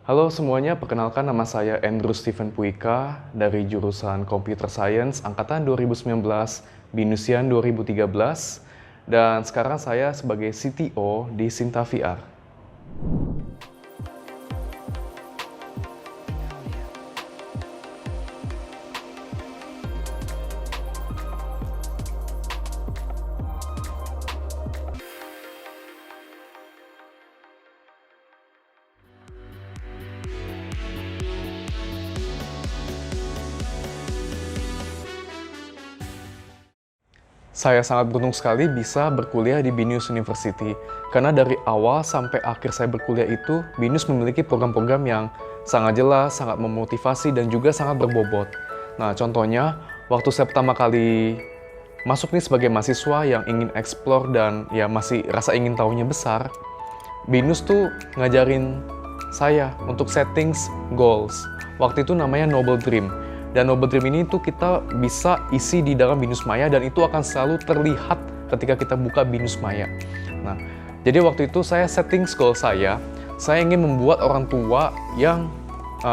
Halo semuanya, perkenalkan nama saya Andrew Steven Puika dari jurusan Computer Science angkatan 2019, Binusian 2013, dan sekarang saya sebagai CTO di Sinta VR. Saya sangat beruntung sekali bisa berkuliah di BINUS University, karena dari awal sampai akhir saya berkuliah itu, BINUS memiliki program-program yang sangat jelas, sangat memotivasi, dan juga sangat berbobot. Nah, contohnya, waktu saya pertama kali masuk nih sebagai mahasiswa yang ingin explore dan ya masih rasa ingin tahunya besar, BINUS tuh ngajarin saya untuk settings goals. Waktu itu namanya Noble Dream. Dan Noble Dream ini tuh kita bisa isi di dalam BINUS Maya dan itu akan selalu terlihat ketika kita buka BINUS Maya. Nah, jadi waktu itu saya settings goal saya ingin membuat orang tua yang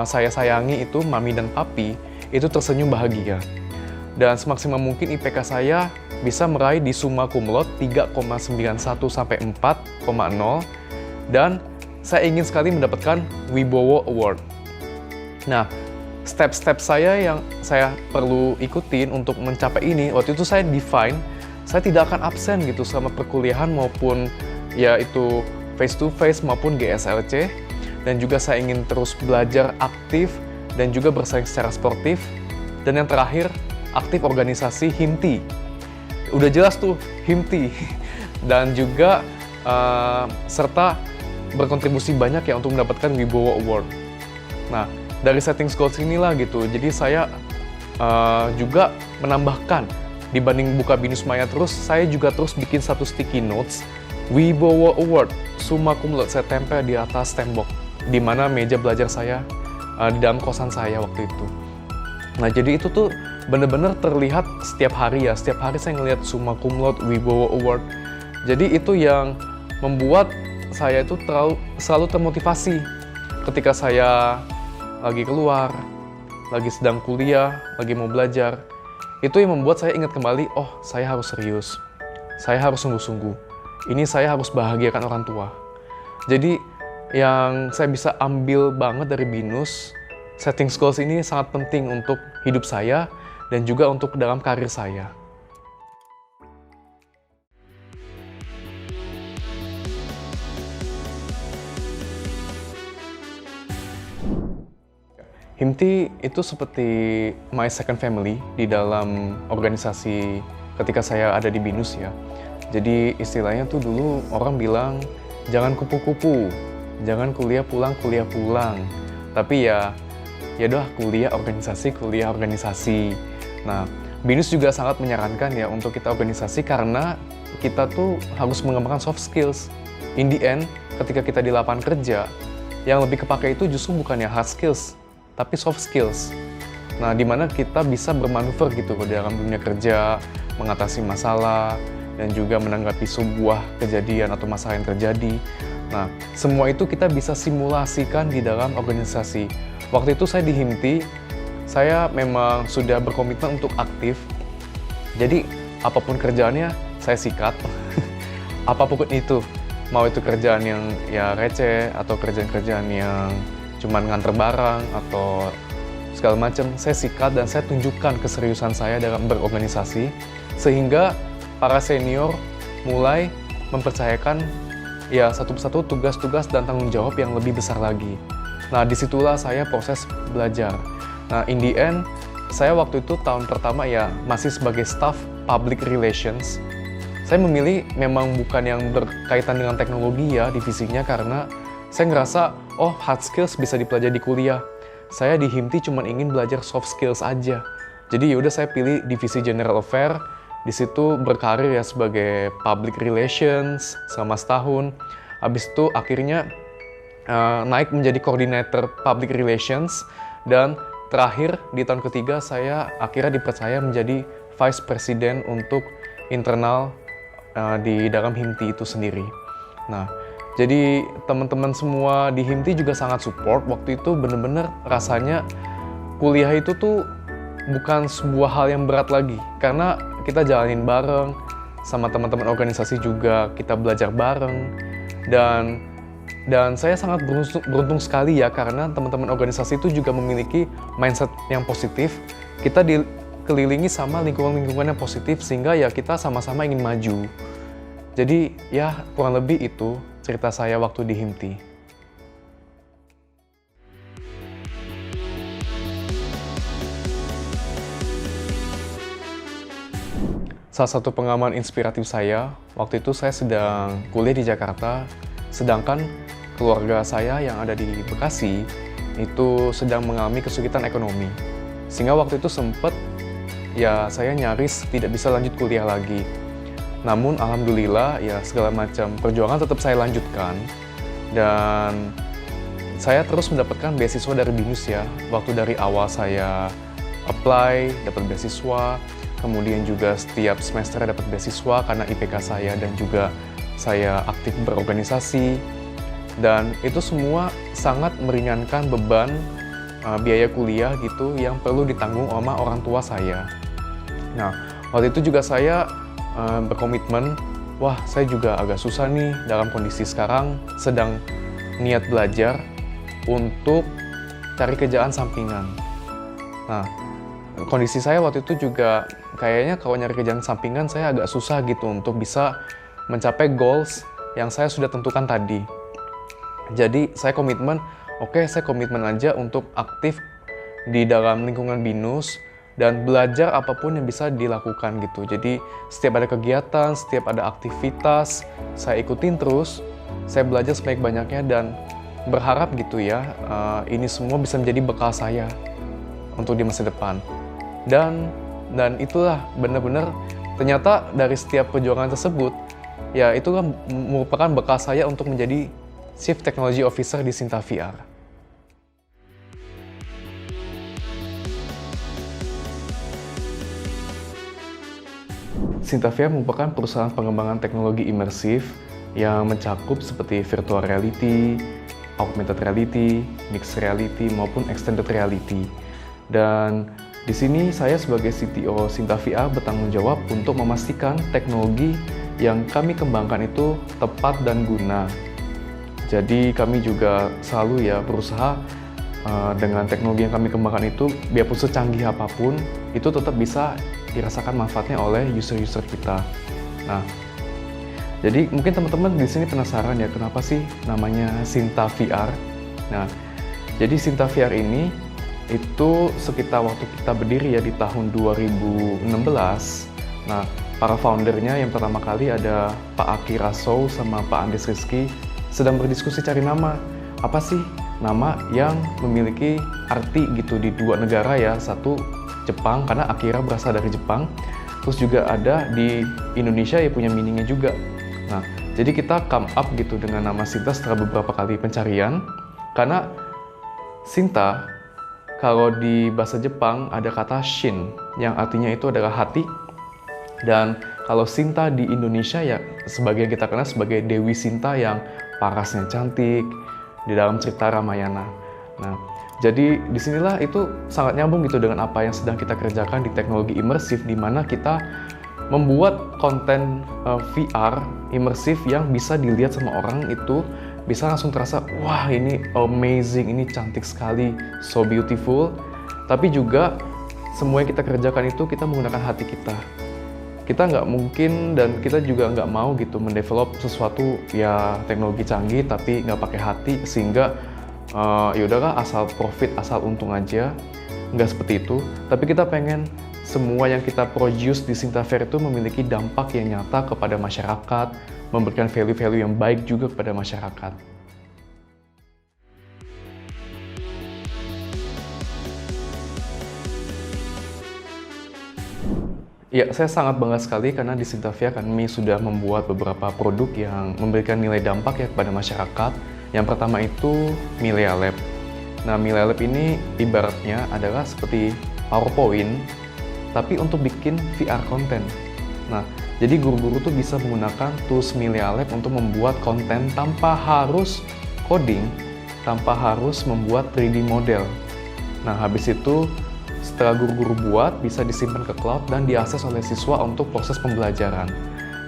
saya sayangi itu, mami dan papi, itu tersenyum bahagia. Dan semaksimal mungkin IPK saya bisa meraih di summa cum laude 3,91 sampai 4,0 dan saya ingin sekali mendapatkan Wibowo Award. Nah, step-step saya yang saya perlu ikutin untuk mencapai ini, waktu itu saya define, saya tidak akan absen gitu selama perkuliahan maupun ya itu face to face maupun GSLC, dan juga saya ingin terus belajar aktif dan juga bersaing secara sportif, dan yang terakhir aktif organisasi HIMTI. Udah jelas tuh HIMTI dan juga serta berkontribusi banyak ya untuk mendapatkan Wibowo Award. Nah, dari setting goals inilah gitu, jadi saya juga menambahkan, dibanding buka BINUS Maya terus, saya juga terus bikin satu sticky notes, Wibowo Award, summa cum laude, saya tempel di atas tembok, di mana meja belajar saya, di dalam kosan saya waktu itu. Nah, jadi itu tuh bener-bener terlihat setiap hari ya, setiap hari saya ngelihat summa cum laude, Wibowo Award. Jadi itu yang membuat saya itu selalu termotivasi ketika saya lagi keluar, lagi sedang kuliah, lagi mau belajar. Itu yang membuat saya ingat kembali, oh saya harus serius, saya harus sungguh-sungguh, ini saya harus bahagiakan orang tua. Jadi yang saya bisa ambil banget dari BINUS, setting goals ini sangat penting untuk hidup saya dan juga untuk dalam karir saya. HIMTI itu seperti my second family di dalam organisasi ketika saya ada di BINUS ya. Jadi istilahnya tuh dulu orang bilang, jangan kupu-kupu, jangan kuliah pulang. Tapi ya udah kuliah organisasi. Nah, BINUS juga sangat menyarankan ya untuk kita organisasi karena kita tuh harus mengembangkan soft skills. In the end, ketika kita di lapangan kerja, yang lebih kepake itu justru bukannya hard skills, tapi soft skills. Nah, di mana kita bisa bermanuver gitu di dalam dunia kerja, mengatasi masalah, dan juga menanggapi sebuah kejadian atau masalah yang terjadi. Nah, semua itu kita bisa simulasikan di dalam organisasi. Waktu itu saya di HIMTI, saya memang sudah berkomitmen untuk aktif. Jadi, apapun kerjaannya, saya sikat. Apapun itu, mau itu kerjaan yang ya receh, atau kerjaan-kerjaan yang cuman nganter barang atau segala macam, saya sikat dan saya tunjukkan keseriusan saya dalam berorganisasi sehingga para senior mulai mempercayakan ya satu persatu tugas-tugas dan tanggung jawab yang lebih besar lagi. Nah, disitulah saya proses belajar. Nah, in the end, saya waktu itu tahun pertama ya masih sebagai staff public relations. Saya memilih memang bukan yang berkaitan dengan teknologi ya divisinya karena saya ngerasa, oh hard skills bisa dipelajari di kuliah. Saya di HIMTI cuma ingin belajar soft skills aja. Jadi yaudah saya pilih divisi General Affair. Di situ berkarir ya sebagai public relations selama setahun. Habis itu akhirnya naik menjadi koordinator public relations. Dan terakhir di tahun ketiga saya akhirnya dipercaya menjadi vice president untuk internal di dalam HIMTI itu sendiri. Nah, Jadi teman-teman semua di Himti juga sangat support. Waktu itu bener-bener rasanya kuliah itu tuh bukan sebuah hal yang berat lagi. Karena kita jalanin bareng, sama teman-teman organisasi juga kita belajar bareng. Dan saya sangat beruntung sekali ya, karena teman-teman organisasi itu juga memiliki mindset yang positif. Kita dikelilingi sama lingkungan-lingkungan yang positif, sehingga ya kita sama-sama ingin maju. Jadi ya kurang lebih itu cerita saya waktu di Himti. Salah satu pengalaman inspiratif saya, waktu itu saya sedang kuliah di Jakarta, sedangkan keluarga saya yang ada di Bekasi itu sedang mengalami kesulitan ekonomi. Sehingga waktu itu sempat ya saya nyaris tidak bisa lanjut kuliah lagi. Namun alhamdulillah ya segala macam perjuangan tetap saya lanjutkan, dan saya terus mendapatkan beasiswa dari BINUS ya. Waktu dari awal saya apply dapat beasiswa, kemudian juga setiap semester dapat beasiswa karena IPK saya, dan juga saya aktif berorganisasi, dan itu semua sangat meringankan beban biaya kuliah gitu yang perlu ditanggung sama orang tua saya. Nah, waktu itu juga saya berkomitmen, wah saya juga agak susah nih dalam kondisi sekarang, sedang niat belajar untuk cari kerjaan sampingan. Nah, kondisi saya waktu itu juga kayaknya kalau nyari kerjaan sampingan saya agak susah gitu untuk bisa mencapai goals yang saya sudah tentukan tadi. Jadi saya komitmen, saya komitmen aja untuk aktif di dalam lingkungan BINUS dan belajar apapun yang bisa dilakukan gitu. Jadi setiap ada kegiatan, setiap ada aktivitas, saya ikutin terus, saya belajar sebanyak-banyaknya, dan berharap gitu ya, ini semua bisa menjadi bekal saya untuk di masa depan. Dan itulah benar-benar ternyata dari setiap perjuangan tersebut, ya itulah merupakan bekal saya untuk menjadi Chief Technology Officer di Sinta VR. Sinta VR merupakan perusahaan pengembangan teknologi imersif yang mencakup seperti virtual reality, augmented reality, mixed reality, maupun extended reality. Dan di sini saya sebagai CTO Sinta VR bertanggung jawab untuk memastikan teknologi yang kami kembangkan itu tepat dan guna. Jadi kami juga selalu ya berusaha dengan teknologi yang kami kembangkan itu, biarpun secanggih apapun, itu tetap bisa dirasakan manfaatnya oleh user-user kita. Nah, jadi mungkin teman-teman di sini penasaran ya, kenapa sih namanya Sinta VR? Nah, jadi Sinta VR ini itu sekitar waktu kita berdiri ya di tahun 2016. Nah, para foundernya yang pertama kali ada Pak Aki Rasow sama Pak Andes Rizky sedang berdiskusi cari nama. Apa sih nama yang memiliki arti gitu di dua negara ya, satu Jepang karena Akira berasal dari Jepang, terus juga ada di Indonesia ya punya meaningnya juga. Nah, jadi kita come up gitu dengan nama Sinta setelah beberapa kali pencarian, karena Sinta kalau di bahasa Jepang ada kata Shin yang artinya itu adalah hati, dan kalau Sinta di Indonesia ya sebagai yang kita kenal sebagai Dewi Sinta yang parasnya cantik di dalam cerita Ramayana. Nah, jadi disinilah itu sangat nyambung gitu dengan apa yang sedang kita kerjakan di teknologi imersif, di mana kita membuat konten VR imersif yang bisa dilihat sama orang itu bisa langsung terasa, wah ini amazing, ini cantik sekali, so beautiful. Tapi juga semua yang kita kerjakan itu kita menggunakan hati kita. Kita nggak mungkin dan kita juga nggak mau gitu mendevelop sesuatu ya teknologi canggih tapi nggak pakai hati, sehingga ya udahlah asal profit, asal untung aja. Nggak seperti itu, tapi kita pengen semua yang kita produce di Sinta VR itu memiliki dampak yang nyata kepada masyarakat, memberikan value-value yang baik juga kepada masyarakat. Ya, saya sangat bangga sekali karena di Sinta VR kami sudah membuat beberapa produk yang memberikan nilai dampak ya kepada masyarakat. Yang pertama itu Milea Lab. Nah, Milea Lab ini ibaratnya adalah seperti PowerPoint, tapi untuk bikin VR konten. Nah, jadi guru-guru tuh bisa menggunakan tools Melia Lab untuk membuat konten tanpa harus coding, tanpa harus membuat 3D model. Nah, habis itu setelah guru-guru buat, bisa disimpan ke cloud dan diakses oleh siswa untuk proses pembelajaran.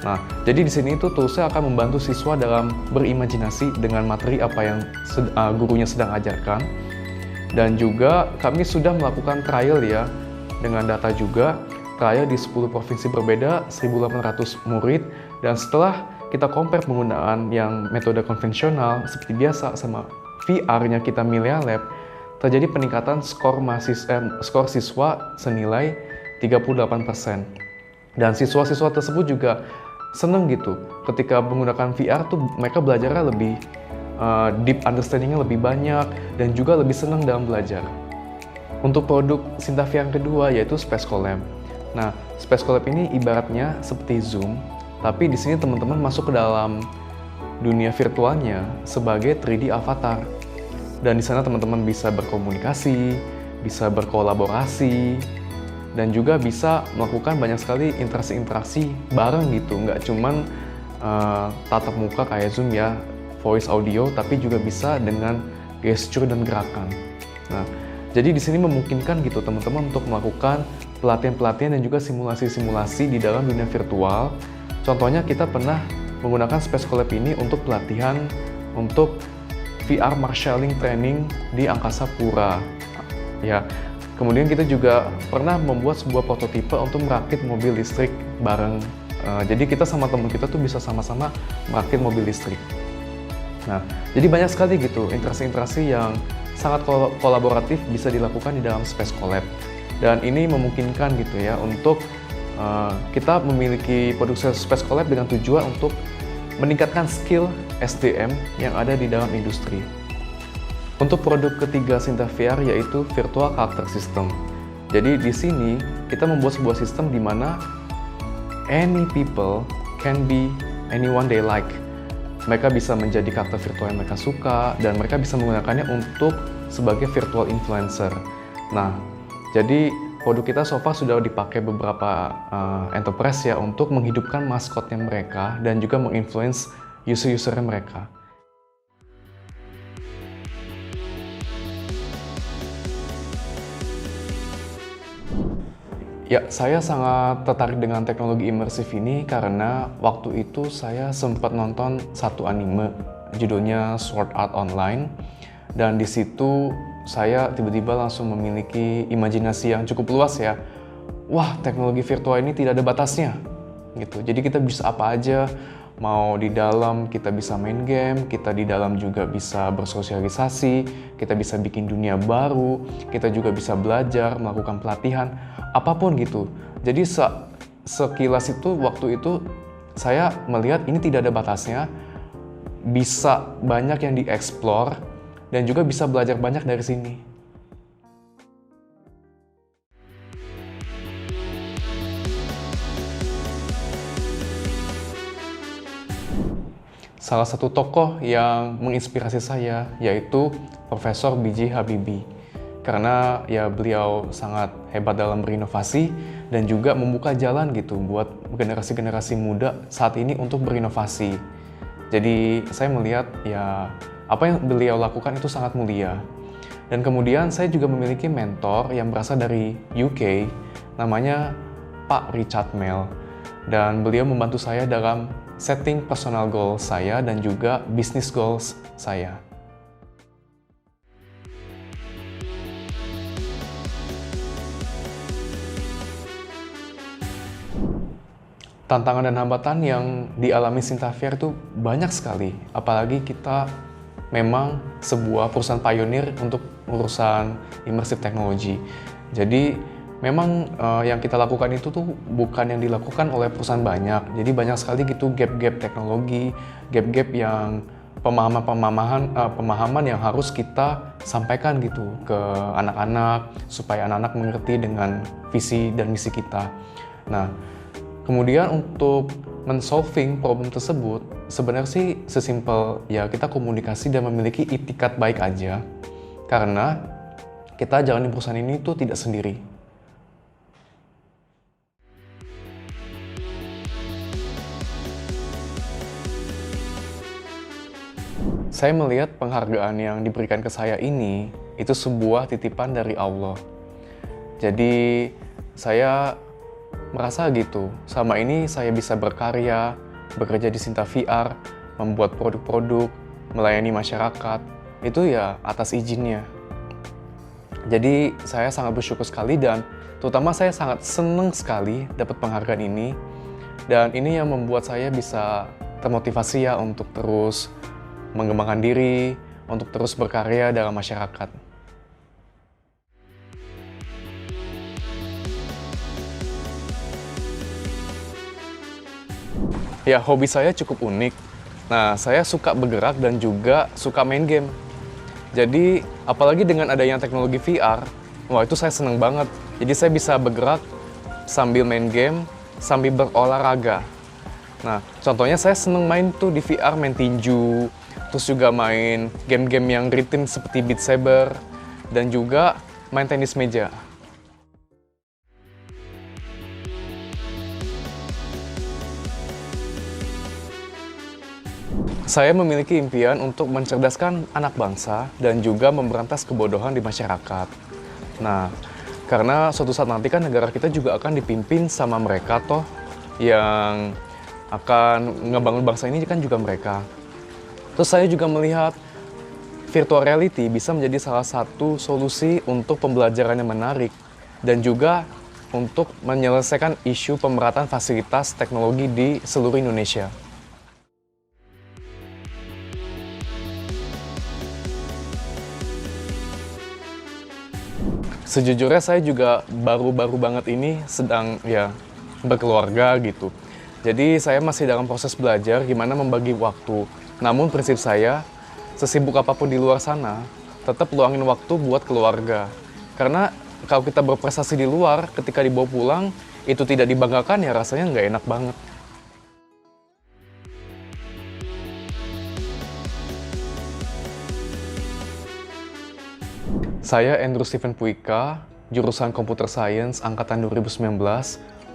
Nah, jadi di sini itu toolsnya akan membantu siswa dalam berimajinasi dengan materi apa yang gurunya sedang ajarkan. Dan juga kami sudah melakukan trial ya, dengan data juga, trial di 10 provinsi berbeda, 1.800 murid, dan setelah kita compare penggunaan yang metode konvensional seperti biasa sama VR-nya kita Melia Lab, terjadi peningkatan skor siswa senilai 38%. Dan siswa-siswa tersebut juga seneng gitu, ketika menggunakan VR tuh mereka belajarnya lebih deep understanding-nya lebih banyak, dan juga lebih senang dalam belajar. Untuk produk Sintavia yang kedua yaitu Space Collab. Nah, Space Collab ini ibaratnya seperti Zoom, tapi di sini teman-teman masuk ke dalam dunia virtualnya sebagai 3D avatar. Dan di sana teman-teman bisa berkomunikasi, bisa berkolaborasi, dan juga bisa melakukan banyak sekali interaksi-interaksi bareng gitu. Nggak cuman tatap muka kayak Zoom ya, voice audio, tapi juga bisa dengan gesture dan gerakan. Nah, jadi di sini memungkinkan gitu teman-teman untuk melakukan pelatihan-pelatihan dan juga simulasi-simulasi di dalam dunia virtual. Contohnya kita pernah menggunakan Space Collab ini untuk pelatihan untuk VR marshalling training di Angkasa Pura. Ya, kemudian kita juga pernah membuat sebuah prototipe untuk merakit mobil listrik bareng. Jadi kita sama teman kita tuh bisa sama-sama merakit mobil listrik. Nah, jadi banyak sekali gitu interaksi-interaksi yang sangat kolaboratif bisa dilakukan di dalam Space Collab. Dan ini memungkinkan gitu ya untuk kita memiliki produk Space Collab dengan tujuan untuk meningkatkan skill SDM yang ada di dalam industri. Untuk produk ketiga Sintavia yaitu Virtual Character System. Jadi di sini kita membuat sebuah sistem di mana any people can be anyone they like. Mereka bisa menjadi karakter virtual yang mereka suka, dan mereka bisa menggunakannya untuk sebagai virtual influencer. Nah, jadi produk kita so far sudah dipakai beberapa enterprise ya untuk menghidupkan maskotnya mereka dan juga menginfluence user-usernya mereka. Ya, saya sangat tertarik dengan teknologi imersif ini karena waktu itu saya sempat nonton satu anime, judulnya Sword Art Online, dan di situ saya tiba-tiba langsung memiliki imajinasi yang cukup luas ya. Wah, teknologi virtual ini tidak ada batasnya, gitu. Jadi kita bisa apa aja, mau di dalam kita bisa main game, kita di dalam juga bisa bersosialisasi, kita bisa bikin dunia baru, kita juga bisa belajar, melakukan pelatihan, apapun gitu. Jadi sekilas itu waktu itu saya melihat ini tidak ada batasnya, bisa banyak yang dieksplor dan juga bisa belajar banyak dari sini. Salah satu tokoh yang menginspirasi saya yaitu Profesor B.J. Habibie. Karena ya beliau sangat hebat dalam berinovasi dan juga membuka jalan gitu buat generasi-generasi muda saat ini untuk berinovasi. Jadi saya melihat ya apa yang beliau lakukan itu sangat mulia. Dan kemudian saya juga memiliki mentor yang berasal dari UK, namanya Pak Richard Mell. Dan beliau membantu saya dalam setting personal goal saya dan juga business goals saya. Tantangan dan hambatan yang dialami Sintavia itu banyak sekali, apalagi kita memang sebuah perusahaan pionir untuk urusan immersive technology. Jadi memang yang kita lakukan itu tuh bukan yang dilakukan oleh perusahaan banyak. Jadi banyak sekali gitu gap-gap teknologi, gap-gap yang pemahaman yang harus kita sampaikan gitu ke anak-anak supaya anak-anak mengerti dengan visi dan misi kita. Nah, kemudian untuk men-solving problem tersebut sebenarnya sih sesimpel ya kita komunikasi dan memiliki itikat baik aja. Karena kita jalan di perusahaan ini tuh tidak sendiri. saya melihat penghargaan yang diberikan ke saya ini itu sebuah titipan dari Allah. Jadi saya merasa gitu, sama ini saya bisa berkarya, bekerja di Sinta VR, membuat produk-produk, melayani masyarakat, itu ya atas izinnya. Jadi saya sangat bersyukur sekali dan terutama saya sangat senang sekali dapat penghargaan ini. Dan ini yang membuat saya bisa termotivasi ya untuk terus mengembangkan diri, untuk terus berkarya dalam masyarakat. Ya, hobi saya cukup unik. Nah, saya suka bergerak dan juga suka main game. Jadi, apalagi dengan adanya teknologi VR, wah itu saya seneng banget. Jadi saya bisa bergerak sambil main game, sambil berolahraga. Nah, contohnya saya seneng main tuh di VR, main tinju, terus juga main game-game yang ritme seperti Beat Saber, dan juga main tenis meja. Saya memiliki impian untuk mencerdaskan anak bangsa dan juga memberantas kebodohan di masyarakat. Nah, karena suatu saat nanti kan negara kita juga akan dipimpin sama mereka toh, yang akan ngebangun bangsa ini kan juga mereka. Terus saya juga melihat virtual reality bisa menjadi salah satu solusi untuk pembelajaran yang menarik dan juga untuk menyelesaikan isu pemerataan fasilitas teknologi di seluruh Indonesia. Sejujurnya saya juga baru-baru banget ini sedang ya berkeluarga gitu. Jadi saya masih dalam proses belajar gimana membagi waktu. Namun prinsip saya, sesibuk apapun di luar sana, tetap luangin waktu buat keluarga. Karena kalau kita berprestasi di luar, ketika dibawa pulang, itu tidak dibanggakan ya rasanya nggak enak banget. Saya Andrew Steven Puika, jurusan Computer Science angkatan 2019,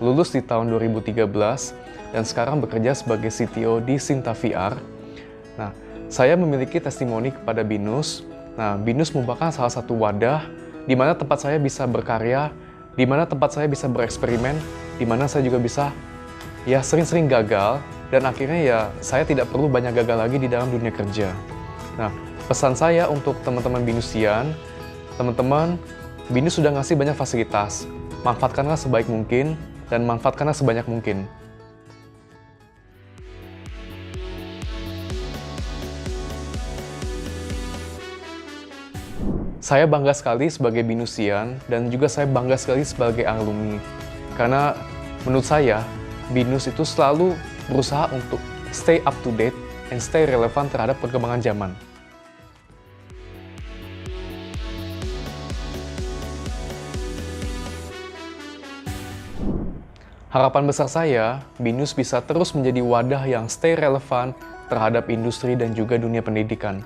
lulus di tahun 2013, dan sekarang bekerja sebagai CTO di Sinta VR. Nah, saya memiliki testimoni kepada BINUS. Nah, BINUS merupakan salah satu wadah di mana tempat saya bisa berkarya, di mana tempat saya bisa bereksperimen, di mana saya juga bisa ya sering-sering gagal, dan akhirnya ya saya tidak perlu banyak gagal lagi di dalam dunia kerja. Nah, pesan saya untuk teman-teman BINUSian, teman-teman, BINUS sudah ngasih banyak fasilitas. Manfaatkanlah sebaik mungkin dan manfaatkanlah sebanyak mungkin. Saya bangga sekali sebagai BINUSian dan juga saya bangga sekali sebagai alumni. Karena menurut saya, BINUS itu selalu berusaha untuk stay up to date and stay relevan terhadap perkembangan zaman. Harapan besar saya, BINUS bisa terus menjadi wadah yang stay relevan terhadap industri dan juga dunia pendidikan.